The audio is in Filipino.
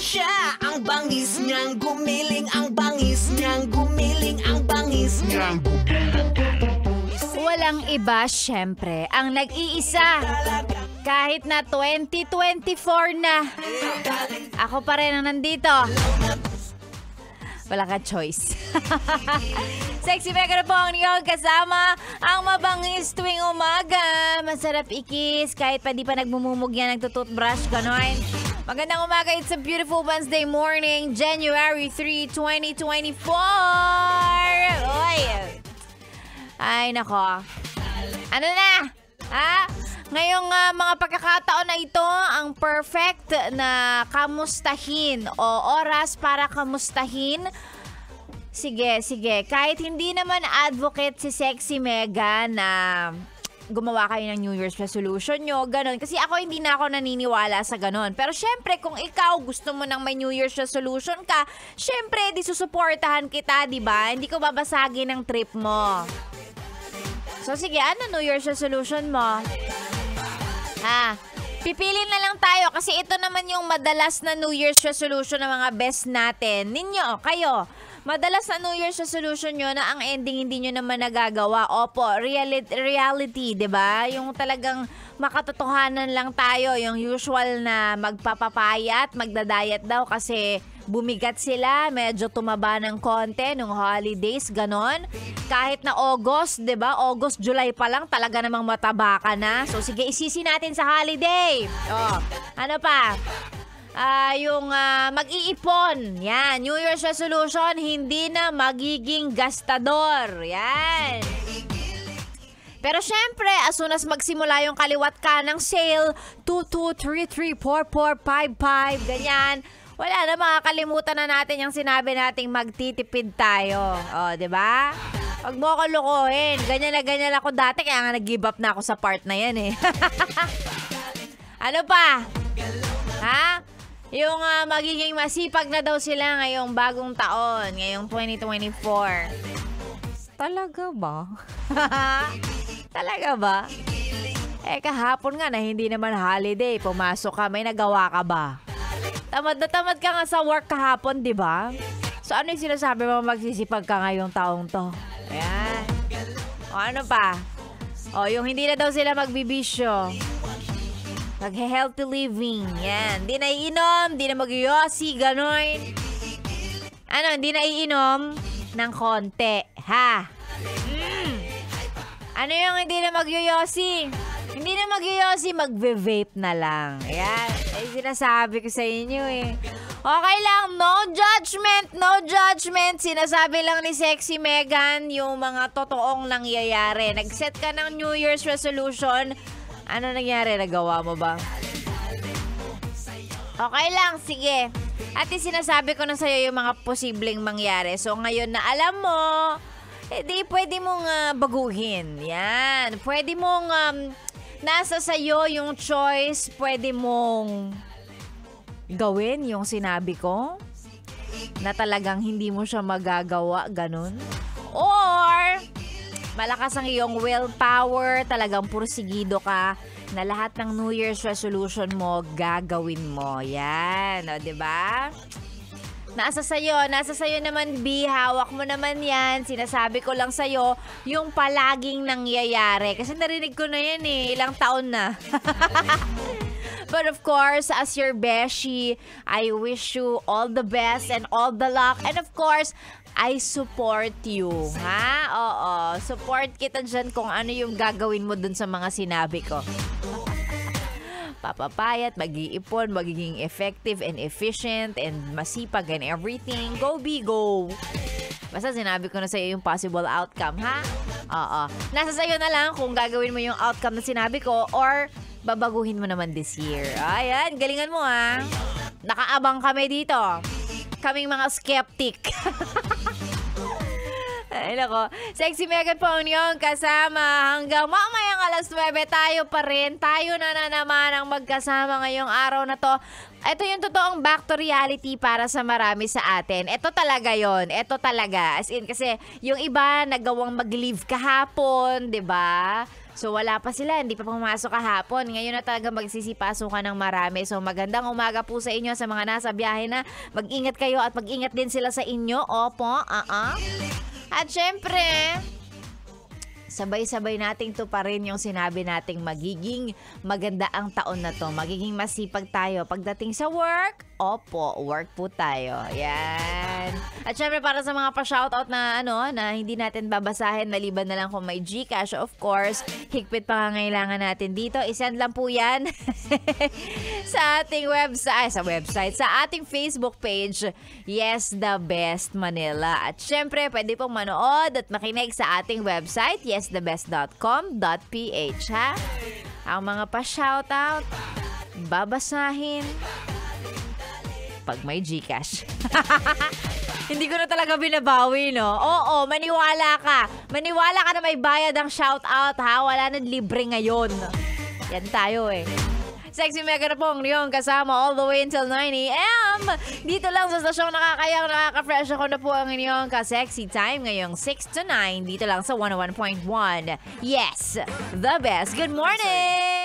siya. Ang bangis niyang gumiling, ang bangis niyang gumiling, ang bangis niyang Walang iba, syempre, ang nag-iisa. Kahit na 2024 na, ako pa rin ang nandito. Wala ka choice. Sexy Mega na po ang niyong kasama. Ang mabangis tuwing umaga. Masarap ikis. Kahit pa di pa nagmumumug yan, nagtututbrush, gano'n. Magandang umaga. It's a beautiful Wednesday morning. January 3, 2024. Oy. Ay, nako. Ano na? Ha? Ngayong mga pagkakataon na ito, ang perfect na kamustahin o oras para kamustahin. Sige. Kahit hindi naman advocate si Sexy Mega na gumawa kayo ng New Year's resolution nyo, ganon. Kasi ako hindi na ako naniniwala sa ganon. Pero syempre, kung ikaw gusto mo ng may New Year's resolution ka, syempre, di susuportahan kita, di ba? Hindi ko babasagin ang trip mo. So sige, ano New Year's resolution mo? Pipili na lang tayo kasi ito naman yung madalas na New Year's resolution ng mga best natin. Ninyo, kayo, madalas na New Year's resolution nyo na ang ending hindi nyo naman nagagawa. Opo, reality, diba? Yung talagang makatotohanan lang tayo. Yung usual na magpapapayat, magdadayat daw kasi bumigat sila, medyo tumaba ng konti nung holidays, ganon. Kahit na August, 'di ba? August, July pa lang talaga namang mataba ka na. So sige, isisi natin sa holiday. Oh, ano pa? Yung mag-iipon. Yan, New Year's resolution, hindi na magiging gastador. Yan. Pero syempre, as soon as magsimula yung kaliwat ka ng sale, 2, 2, 3, 3, 4, 4, 5, 5, ganyan. Wala na, makakalimutan na natin yung sinabi nating magtitipid tayo. O, di ba? Huwag mo ako lukuhin. Ganyan na ganyan ako dati, kaya nga nag-give up na ako sa part na yan eh. Ano pa? Ha? Yung magiging masipag na daw sila ngayong bagong taon, ngayong 2024. Talaga ba? Talaga ba? Eh, kahapon nga na hindi naman holiday. Pumasok ka, may nagawa ka ba? Tamad na tamad ka nga sa work kahapon, di ba? So, ano yung sinasabi mo magsisipag ka ngayong taong to? Ayan. O, ano pa? O, yung hindi na daw sila magbibisyo. Mag-healthy living. Yan. Di na iinom, di na mag-yosi, gano'n. Ano, hindi na iinom ng konti. Ha? Ano yung hindi na mag-yosi? Hindi na mag-yosi, mag-vape na lang. Ayan. Ay, sinasabi ko sa inyo eh. Okay lang, no judgment, no judgment. Sinasabi lang ni Sexy Megan yung mga totoong nangyayari. Nag-set ka ng New Year's resolution. Ano nangyari? Nagawa mo ba? Okay lang, sige. At sinasabi ko na sa'yo yung mga posibleng mangyari. So ngayon na alam mo, di pwede mong baguhin. Yan. Pwede mong... nasa sayo yung choice, pwede mong gawin yung sinabi ko na talagang hindi mo siya magagawa, ganun. Or, malakas ang iyong willpower, talagang pursigido ka na lahat ng New Year's resolution mo, gagawin mo. Yan, o, diba? Nasa sayo naman, B. Hawak mo naman yan. Sinasabi ko lang sa'yo, yung palaging nangyayari. Kasi narinig ko na yan eh. Ilang taon na. But of course, as your beshi, I wish you all the best and all the luck. And of course, I support you. Ha? Oo. Support kita dyan kung ano yung gagawin mo dun sa mga sinabi ko. Papapayat, mag-iipon, magiging effective and efficient and masipag and everything. Go, be, go! Basta sinabi ko na sa'yo yung possible outcome, ha? Oo. Nasa sa'yo na lang kung gagawin mo yung outcome na sinabi ko or babaguhin mo naman this year. Ayan, galingan mo, ha? Nakaabang kami dito. Kaming mga skeptic. Ay, nako. Sexy Megan po yung kasama. Hanggang mamayang alas 9 tayo pa rin. Tayo na naman ang magkasama ngayong araw na to. Ito yung totoong back to reality para sa marami sa atin. Ito talaga yon. Ito talaga. As in, kasi yung iba nagawang mag-leave kahapon, 'di ba? So wala pa sila, hindi pa pumasok kahapon. Ngayon na talaga magsisipasukan ng marami. So magandang umaga po sa inyo sa mga nasa biyahe na. Mag-ingat kayo at mag-ingat din sila sa inyo. Opo, At syempre, sabay-sabay nating to pa rin yung sinabi nating magiging maganda ang taon na to. Magiging masipag tayo. Pagdating sa work, opo, work po tayo. Yan. At syempre para sa mga pa-shoutout na na hindi natin babasahin, maliban na lang kung may GCash, of course, higpit pangangailangan natin dito. I-send lang po yan sa ating website, sa ating Facebook page, Yes The Best Manila. At syempre, pwede pong manood at makinig sa ating website, yesthebest.com.ph, ha? Ang mga pa-shoutout, babasahin pag may GCash. Hindi ko na talaga binabawi, no? Oo, maniwala ka. Maniwala ka na may bayad ang shoutout, ha? Wala na libre ngayon. Yan tayo, eh. Sexy Mega na pong yung kasama all the way until 9 a.m. Dito lang sa stasyong nakakayang, nakaka-fresh ako na po ang inyong ka-sexy time ngayong 6 to 9. Dito lang sa 101.1. Yes, the best. Good morning!